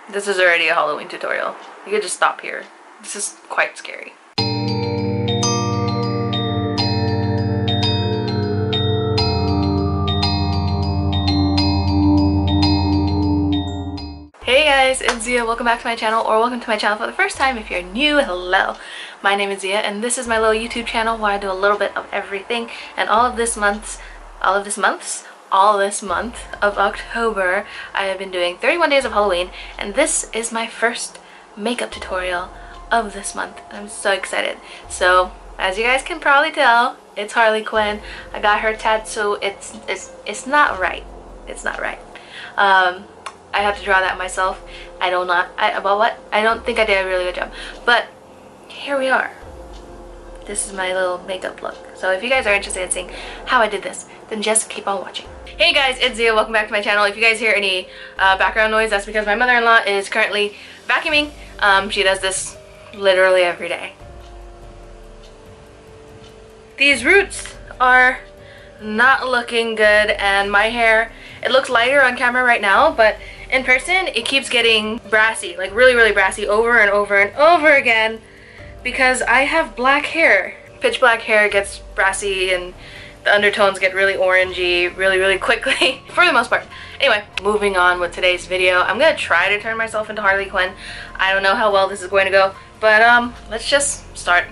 This is already a Halloween tutorial. You could just stop here. This is quite scary. Hey guys, it's Ziya. Welcome back to my channel, or welcome to my channel for the first time if you're new. Hello. My name is Ziya, and this is my little YouTube channel where I do a little bit of everything. And all this month of October, I have been doing 31 days of Halloween, and this is my first makeup tutorial of this month. I'm so excited. So, as you guys can probably tell, it's Harley Quinn. I got her tattoo. It's not right. It's not right. I have to draw that myself. I don't think I did a really good job. But here we are. This is my little makeup look. So if you guys are interested in seeing how I did this, then just keep on watching. Hey guys, it's Ziya. Welcome back to my channel. If you guys hear any background noise, that's because my mother-in-law is currently vacuuming. She does this literally every day. These roots are not looking good, and my hair, it looks lighter on camera right now, but in person it keeps getting brassy, like really brassy over and over and over again, because I have black hair. Pitch black hair gets brassy and the undertones get really orangey really quickly for the most part. Anyway, moving on with today's video. I'm gonna try to turn myself into Harley Quinn. I don't know how well this is going to go, but let's just start.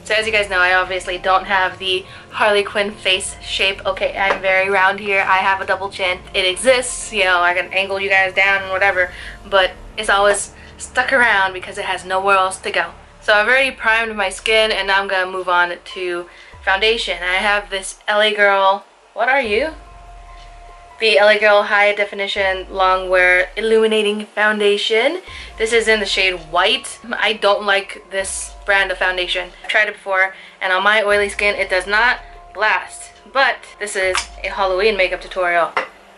So as you guys know, I obviously don't have the Harley Quinn face shape. Okay, I'm very round here. I have a double chin. It exists, you know, I can angle you guys down and whatever, but it's always stuck around because it has nowhere else to go. So I've already primed my skin, and now I'm gonna move on to foundation. I have this LA Girl, what are you? The LA Girl High Definition Long Wear Illuminating Foundation. This is in the shade White. I don't like this brand of foundation. I've tried it before, and on my oily skin it does not last. But this is a Halloween makeup tutorial,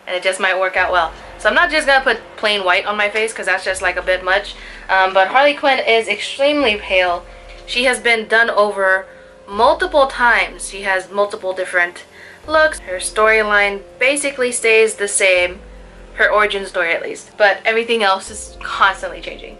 and it just might work out well. So I'm not just gonna put plain white on my face because that's just like a bit much. But Harley Quinn is extremely pale. She has been done over multiple times. She has multiple different looks. Her storyline basically stays the same, her origin story at least, but everything else is constantly changing.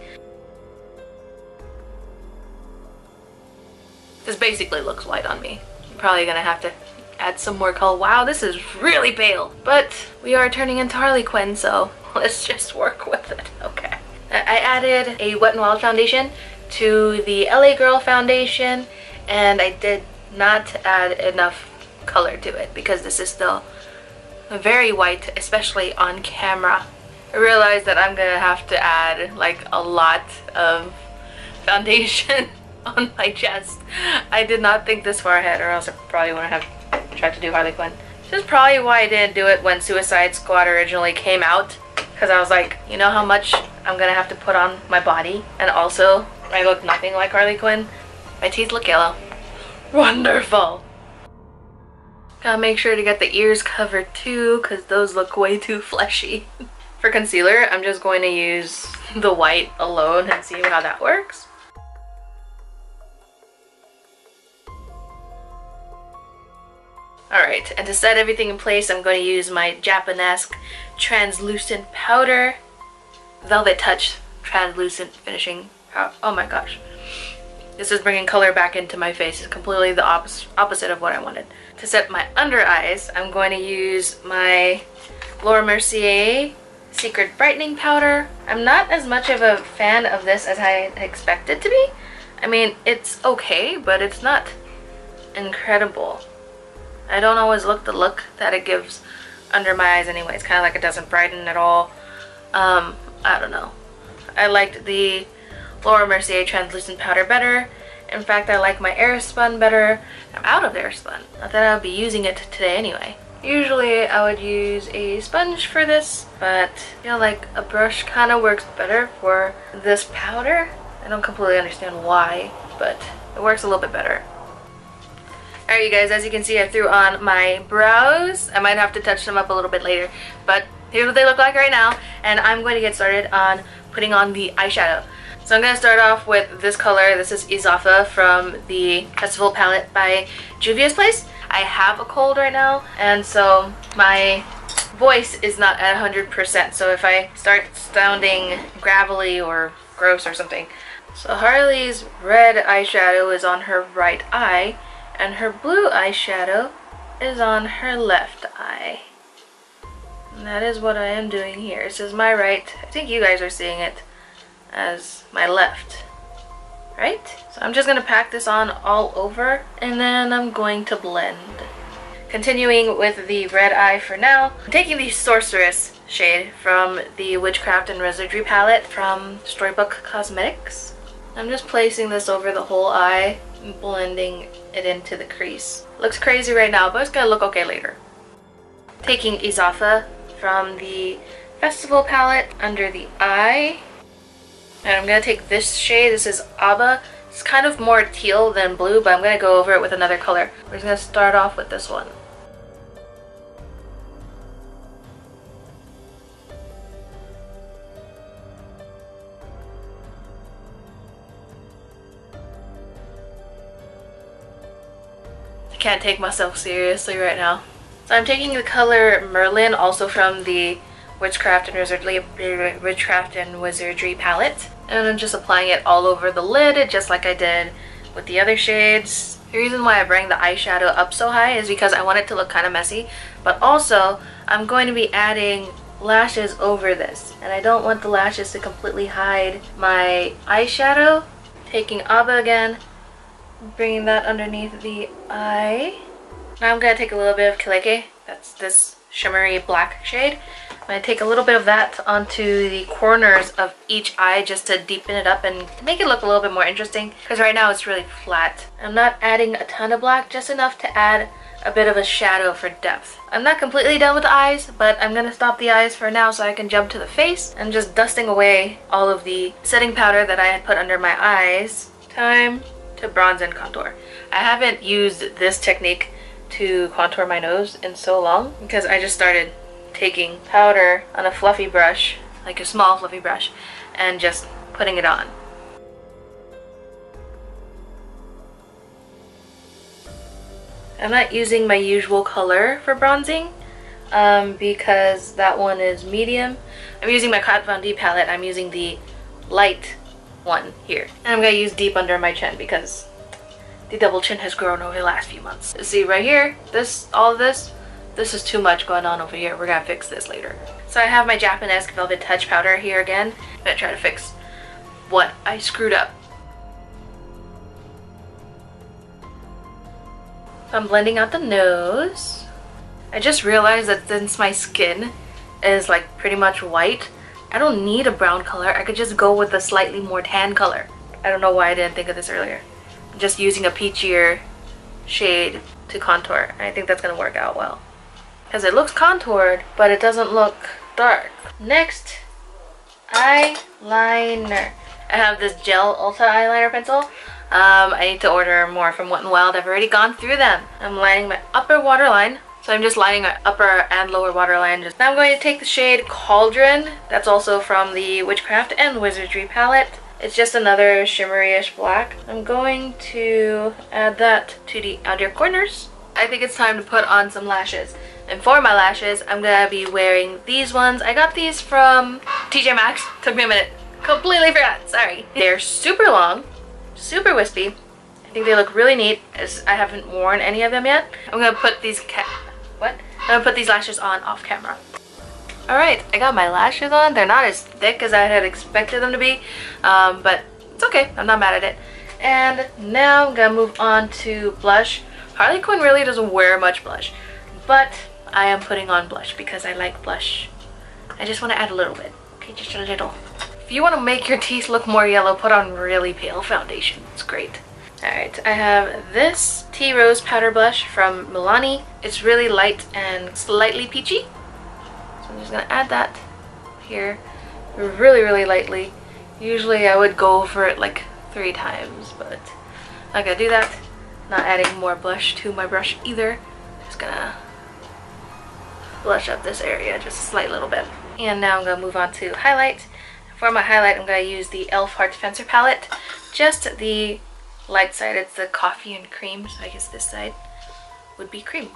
This basically looks white on me. I'm probably gonna have to add some more color. Wow, this is really pale, but we are turning into Harley Quinn, so let's just work with it. Okay, I added a Wet n Wild foundation to the LA Girl foundation, and I did not add enough color to it because this is still very white, especially on camera. I realized that I'm gonna have to add like a lot of foundation on my chest. I did not think this far ahead, or else I probably wouldn't have tried to do Harley Quinn. This is probably why I didn't do it when Suicide Squad originally came out, because I was like, you know how much I'm gonna have to put on my body, and also I look nothing like Harley Quinn. My teeth look yellow. Wonderful. Gotta make sure to get the ears covered too, because those look way too fleshy. For concealer, I'm just going to use the white alone and see how that works. Alright, and to set everything in place, I'm going to use my Japanesque translucent powder. Velvet Touch translucent finishing powder. Oh my gosh. This is bringing color back into my face. It's completely the opposite of what I wanted. To set my under eyes, I'm going to use my Laura Mercier Secret Brightening Powder. I'm not as much of a fan of this as I expected to be. I mean, it's okay, but it's not incredible. I don't always look the look that it gives under my eyes anyway. It's kind of like it doesn't brighten at all. I don't know. I liked the Laura Mercier translucent powder better. In fact, I like my Airspun better. I'm out of Airspun. Not that I would be using it today anyway. Usually I would use a sponge for this, but I feel like a brush kind of works better for this powder. I don't completely understand why, but it works a little bit better. Alright you guys, as you can see, I threw on my brows. I might have to touch them up a little bit later, but here's what they look like right now, and I'm going to get started on putting on the eyeshadow. So I'm going to start off with this color. This is Izafa from the Festival palette by Juvia's Place. I have a cold right now, and so my voice is not at 100%, so if I start sounding gravelly or gross or something. So Harley's red eyeshadow is on her right eye, and her blue eyeshadow is on her left eye. And that is what I am doing here. It says my right. I think you guys are seeing it as my left, right? So I'm just going to pack this on all over, and then I'm going to blend. Continuing with the red eye for now, I'm taking the Sorceress shade from the Witchcraft and Wizardry palette from Storybook Cosmetics. I'm just placing this over the whole eye and blending it into the crease. Looks crazy right now, but it's going to look okay later. Taking Izatha from the Festival palette under the eye. And I'm going to take this shade. This is Abba. It's kind of more teal than blue, but I'm going to go over it with another color. We're just going to start off with this one. I can't take myself seriously right now. So I'm taking the color Merlin, also from the Witchcraft and Wizardry palette, and I'm just applying it all over the lid, just like I did with the other shades. The reason why I bring the eyeshadow up so high is because I want it to look kind of messy, but also I'm going to be adding lashes over this, and I don't want the lashes to completely hide my eyeshadow. Taking Abba again, bringing that underneath the eye. Now I'm going to take a little bit of Kileke, that's this shimmery black shade. I'm going to take a little bit of that onto the corners of each eye just to deepen it up and make it look a little bit more interesting, because right now it's really flat. I'm not adding a ton of black, just enough to add a bit of a shadow for depth. I'm not completely done with the eyes, but I'm going to stop the eyes for now so I can jump to the face. I'm just dusting away all of the setting powder that I had put under my eyes. Time to bronze and contour. I haven't used this technique to contour my nose in so long because I just started taking powder on a fluffy brush, like a small fluffy brush, and just putting it on. I'm not using my usual color for bronzing because that one is medium. I'm using my Kat Von D palette. I'm using the light one here. And I'm going to use deep under my chin because the double chin has grown over the last few months. See right here, all of this is too much going on over here. We're going to fix this later. So I have my Japanese Velvet Touch powder here again. I'm going to try to fix what I screwed up. I'm blending out the nose. I just realized that since my skin is like pretty much white, I don't need a brown color. I could just go with a slightly more tan color. I don't know why I didn't think of this earlier. I'm just using a peachier shade to contour. I think that's going to work out well, because it looks contoured, but it doesn't look dark. Next, eyeliner. I have this gel Ulta eyeliner pencil. I need to order more from Wet n Wild. I've already gone through them. I'm lining my upper waterline. So I'm just lining my upper and lower waterline. Now I'm going to take the shade Cauldron. That's also from the Witchcraft and Wizardry palette. It's just another shimmery-ish black. I'm going to add that to the outer corners. I think it's time to put on some lashes. And for my lashes, I'm going to be wearing these ones. I got these from TJ Maxx. Took me a minute. Completely forgot. Sorry. They're super long, super wispy. I think they look really neat, as I haven't worn any of them yet. I'm going to put these I'm going to put these lashes on off camera. Alright, I got my lashes on. They're not as thick as I had expected them to be, but it's okay. I'm not mad at it. And now I'm going to move on to blush. Harley Quinn really doesn't wear much blush, but I am putting on blush because I like blush. I just want to add a little bit. Okay, just a little. If you want to make your teeth look more yellow, put on really pale foundation. It's great. Alright, I have this Tea Rose powder blush from Milani. It's really light and slightly peachy. So I'm just going to add that here really, really lightly. Usually I would go over it like 3 times, but I'm not going to do that. Not adding more blush to my brush either. Just going to blush up this area just a slight little bit. And now I'm going to move on to highlight. For my highlight, I'm going to use the e.l.f. Heart Fencer palette. Just the light side. It's the coffee and cream, so I guess this side would be cream.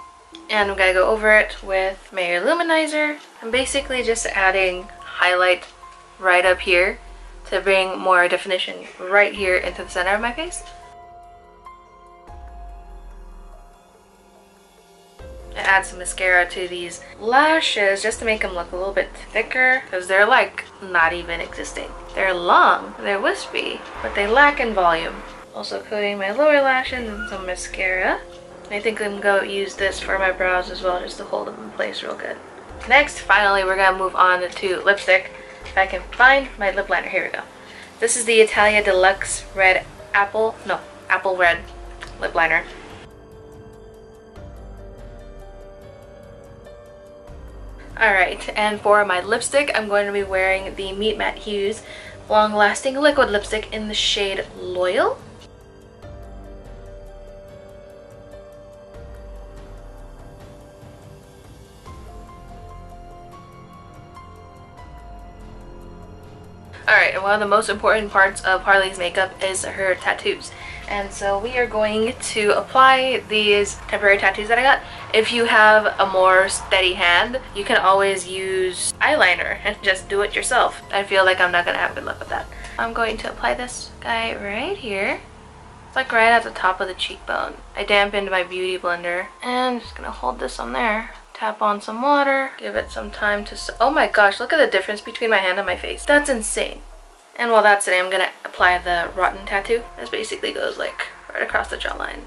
And I'm gonna go over it with my Illuminizer. I'm basically just adding highlight right up here to bring more definition right here into the center of my face. I add some mascara to these lashes just to make them look a little bit thicker, because they're like not even existing. They're long, they're wispy, but they lack in volume. Also coating my lower lashes and some mascara. I think I'm going to use this for my brows as well, just to hold them in place real good. Next, finally, we're going to move on to lipstick. If I can find my lip liner, here we go. This is the Italia Deluxe Apple Red lip liner. Alright, and for my lipstick, I'm going to be wearing the Meet Matte Hues Long Lasting Liquid Lipstick in the shade Loyal. Alright, and one of the most important parts of Harley's makeup is her tattoos. And so we are going to apply these temporary tattoos that I got. If you have a more steady hand, you can always use eyeliner and just do it yourself. I feel like I'm not going to have good luck with that. I'm going to apply this guy right here. It's like right at the top of the cheekbone. I dampened my beauty blender and I'm just going to hold this on there. Tap on some water, give it some time to... Oh my gosh, look at the difference between my hand and my face. That's insane. And while that's sitting, I'm going to apply the Rotten tattoo. This basically goes like right across the jawline.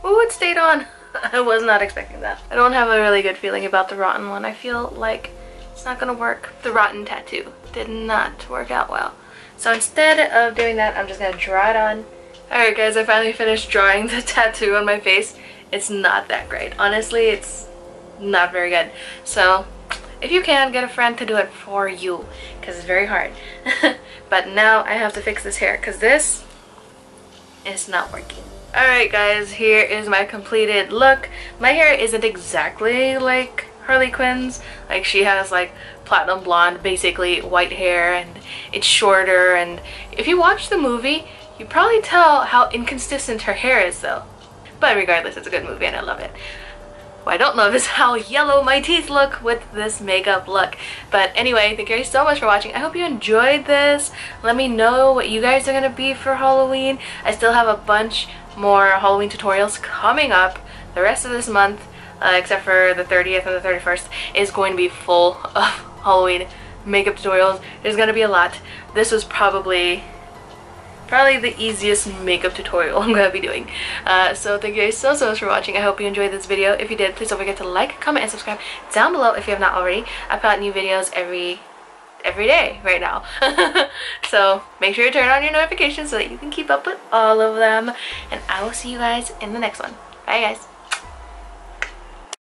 Ooh, it stayed on. I was not expecting that. I don't have a really good feeling about the Rotten one. I feel like it's not going to work. The Rotten tattoo did not work out well. So instead of doing that, I'm just going to draw it on. Alright guys, I finally finished drawing the tattoo on my face. It's not that great. Honestly, it's not very good. So if you can, get a friend to do it for you, because it's very hard. But now I have to fix this hair because this is not working. Alright guys, here is my completed look. My hair isn't exactly like Harley Quinn's. Like, she has like platinum blonde, basically white hair, and it's shorter. And if you watch the movie, you probably tell how inconsistent her hair is though. But regardless, it's a good movie and I love it. What I don't love is how yellow my teeth look with this makeup look. But anyway, thank you guys so much for watching. I hope you enjoyed this. Let me know what you guys are going to be for Halloween. I still have a bunch more Halloween tutorials coming up. The rest of this month, except for the 30th and the 31st, is going to be full of Halloween makeup tutorials. There's going to be a lot. This was probably the easiest makeup tutorial I'm going to be doing. So thank you guys so much for watching. I hope you enjoyed this video. If you did, please don't forget to like, comment, and subscribe down below if you have not already. I put out new videos every day right now. So make sure you turn on your notifications so that you can keep up with all of them. And I will see you guys in the next one. Bye guys.